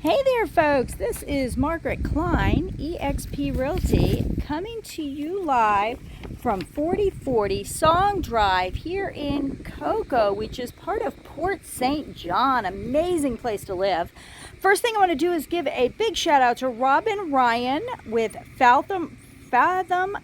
Hey there, folks. This is Margaret Klein, eXp Realty, coming to you live from 4040 Song Drive here in Cocoa, which is part of Port St. John. Amazing place to live. First thing I want to do is give a big shout out to Robin Ryan with Fathom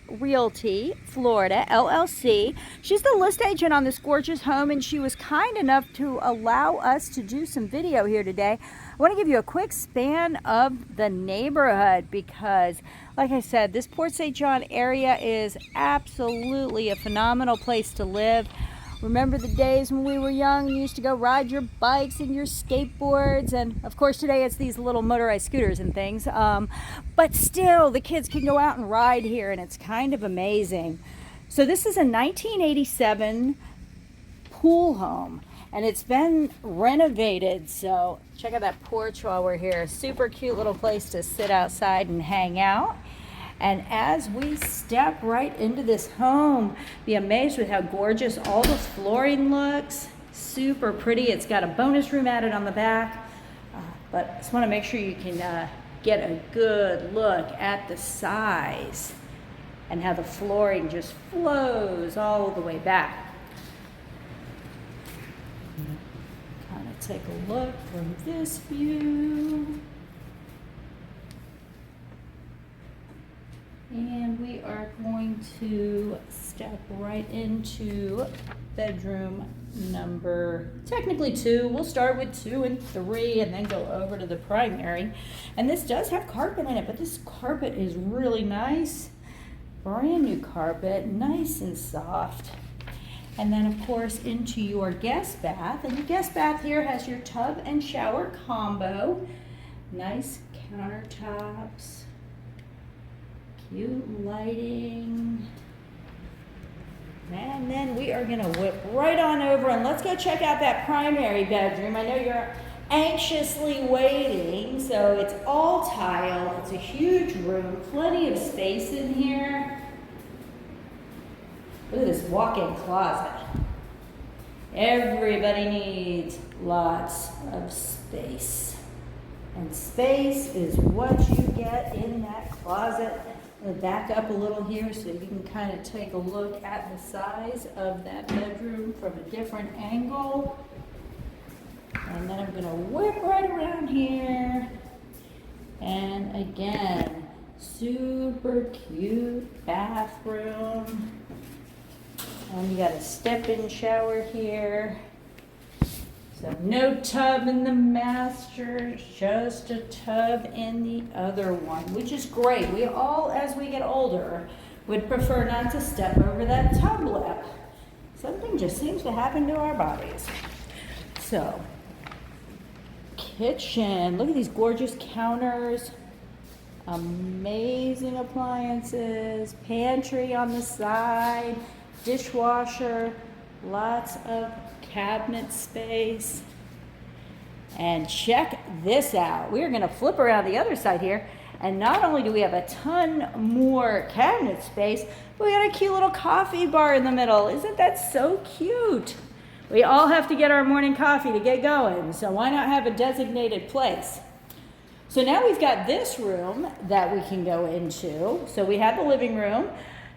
Realty, Florida, LLC. She's the list agent on this gorgeous home, and she was kind enough to allow us to do some video here today. I want to give you a quick span of the neighborhood because, like I said, this Port St. John area is absolutely a phenomenal place to live. Remember the days when we were young, you used to go ride your bikes and your skateboards, and of course today it's these little motorized scooters and things, but still the kids can go out and ride here, and it's kind of amazing. So this is a 1987 pool home, and it's been renovated, so check out that porch while we're here. Super cute little place to sit outside and hang out. And as we step right into this home, be amazed with how gorgeous all the flooring looks. Super pretty. It's got a bonus room added on the back, but I just want to make sure you can get a good look at the size and how the flooring just flows all the way back. Kind of take a look from this view. And we are going to step right into bedroom number, technically 2. We'll start with 2 and 3 and then go over to the primary. And this does have carpet in it, but this carpet is really nice. Brand new carpet, nice and soft. And then of course into your guest bath. And your guest bath here has your tub and shower combo. Nice countertops. Cute lighting. And then we are going to whip right on over and let's go check out that primary bedroom. I know you're anxiously waiting. So it's all tile. It's a huge room. Plenty of space in here. Look at this walk-in closet. Everybody needs lots of space. And space is what you get in that closet. I'll back up a little here so you can kind of take a look at the size of that bedroom from a different angle. And then I'm going to whip right around here. And again, super cute bathroom. And you got a step-in shower here. So no tub in the master, just a tub in the other one, which is great. We all, as we get older, would prefer not to step over that tub lip. Something just seems to happen to our bodies. So, kitchen. Look at these gorgeous counters. Amazing appliances. Pantry on the side. Dishwasher. Lots of cabinet space. And check this out. We're going to flip around the other side here, and not only do we have a ton more cabinet space, but we got a cute little coffee bar in the middle. Isn't that so cute? We all have to get our morning coffee to get going, so why not have a designated place? So now we've got this room that we can go into. So we have the living room.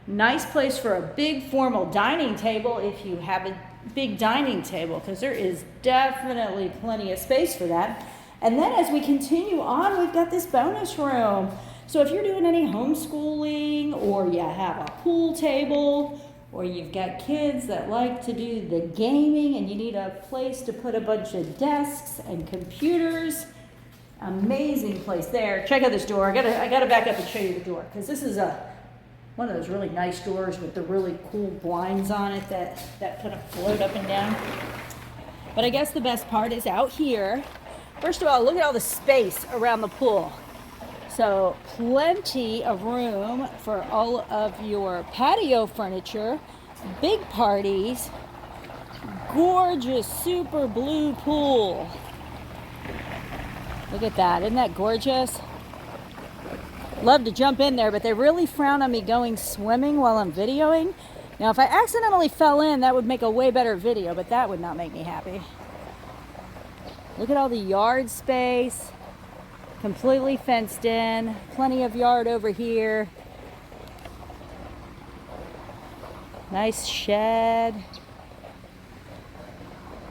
Nice place for a big formal dining table if you have a big dining table, because there is definitely plenty of space for that. And then as we continue on, we've got this bonus room. So if you're doing any homeschooling, or you have a pool table, or you've got kids that like to do the gaming and you need a place to put a bunch of desks and computers, amazing place there. Check out this door. I gotta back up and show you the door, because this is one of those really nice doors with the really cool blinds on it that kind of float up and down. But I guess the best part is out here. First of all, look at all the space around the pool. So plenty of room for all of your patio furniture, big parties, gorgeous super blue pool. Look at that, isn't that gorgeous? Love to jump in there, but they really frown on me going swimming while I'm videoing. Now, if I accidentally fell in, that would make a way better video, but that would not make me happy. Look at all the yard space. Completely fenced in, plenty of yard over here. Nice shed.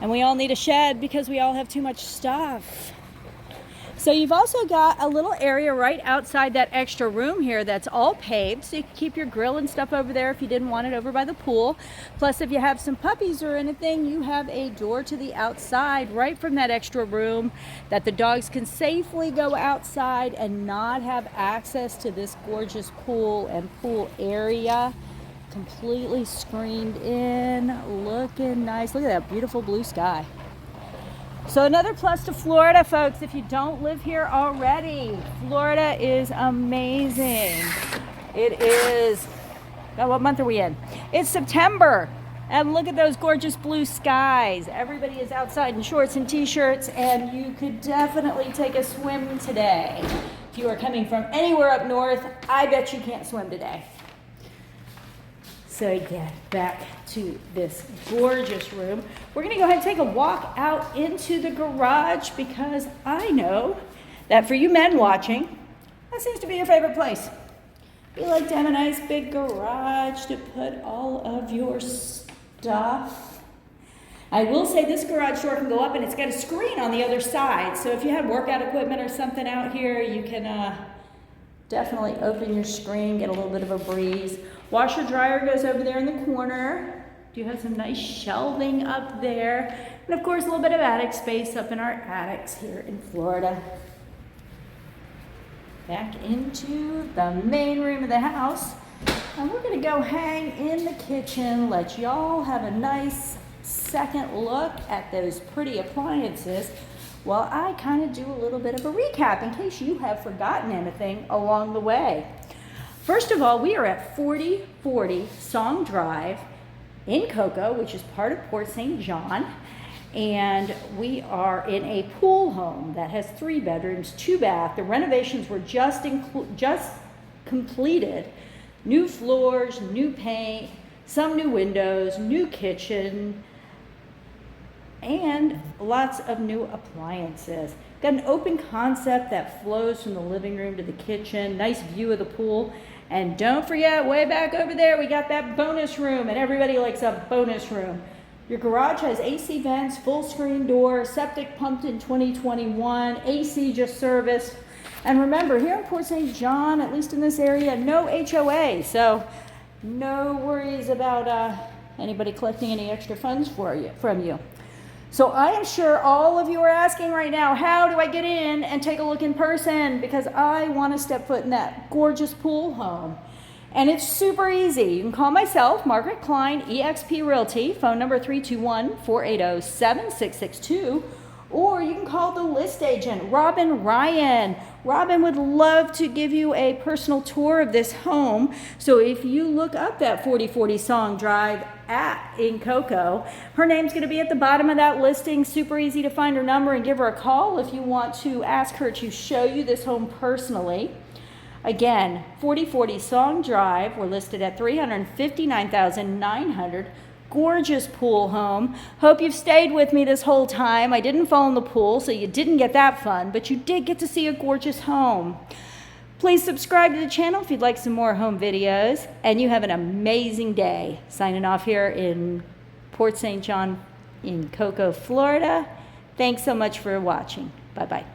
And we all need a shed because we all have too much stuff. So you've also got a little area right outside that extra room here that's all paved, so you can keep your grill and stuff over there if you didn't want it over by the pool. Plus, if you have some puppies or anything, you have a door to the outside right from that extra room that the dogs can safely go outside and not have access to this gorgeous pool and pool area. Completely screened in, looking nice. Look at that beautiful blue sky. So another plus to Florida, folks, if you don't live here already, Florida is amazing. It is, oh, what month are we in? It's September, and look at those gorgeous blue skies. Everybody is outside in shorts and t-shirts, and you could definitely take a swim today. If you are coming from anywhere up north, I bet you can't swim today. So yeah, back to this gorgeous room. We're gonna go ahead and take a walk out into the garage because I know that for you men watching, that seems to be your favorite place. You like to have a nice big garage to put all of your stuff. I will say this garage door can go up and it's got a screen on the other side. So if you have workout equipment or something out here, you can definitely open your screen, get a little bit of a breeze. Washer dryer goes over there in the corner. You have some nice shelving up there. And of course, a little bit of attic space up in our attics here in Florida. Back into the main room of the house. And we're gonna go hang in the kitchen, let y'all have a nice second look at those pretty appliances while I kind of do a little bit of a recap in case you have forgotten anything along the way. First of all, we are at 4040 Song Drive in Cocoa, which is part of Port St. John. And we are in a pool home that has 3 bedrooms, 2 baths. The renovations were just completed. New floors, new paint, some new windows, new kitchen, and lots of new appliances. Got an open concept that flows from the living room to the kitchen, nice view of the pool. And don't forget, way back over there, we got that bonus room, and everybody likes a bonus room. Your garage has AC vents, full screen door, septic pumped in 2021, AC just serviced. And remember, here in Port St. John, at least in this area, no HOA, so no worries about anybody collecting any extra funds from you. So I am sure all of you are asking right now, how do I get in and take a look in person? Because I want to step foot in that gorgeous pool home. And it's super easy. You can call myself, Margaret Klein, eXp Realty, phone number 321-480-7662, or you can call the list agent, Robin Ryan. Robin would love to give you a personal tour of this home. So if you look up that 4040 Song Drive in Cocoa, her name's going to be at the bottom of that listing. Super easy to find her number and give her a call if you want to ask her to show you this home personally. Again, 4040 Song Drive, we're listed at $359,900. Gorgeous pool home. Hope you've stayed with me this whole time. I didn't fall in the pool, so you didn't get that fun, but you did get to see a gorgeous home. Please subscribe to the channel if you'd like some more home videos, and you have an amazing day. Signing off here in Port St. John in Cocoa, Florida. Thanks so much for watching. Bye-bye.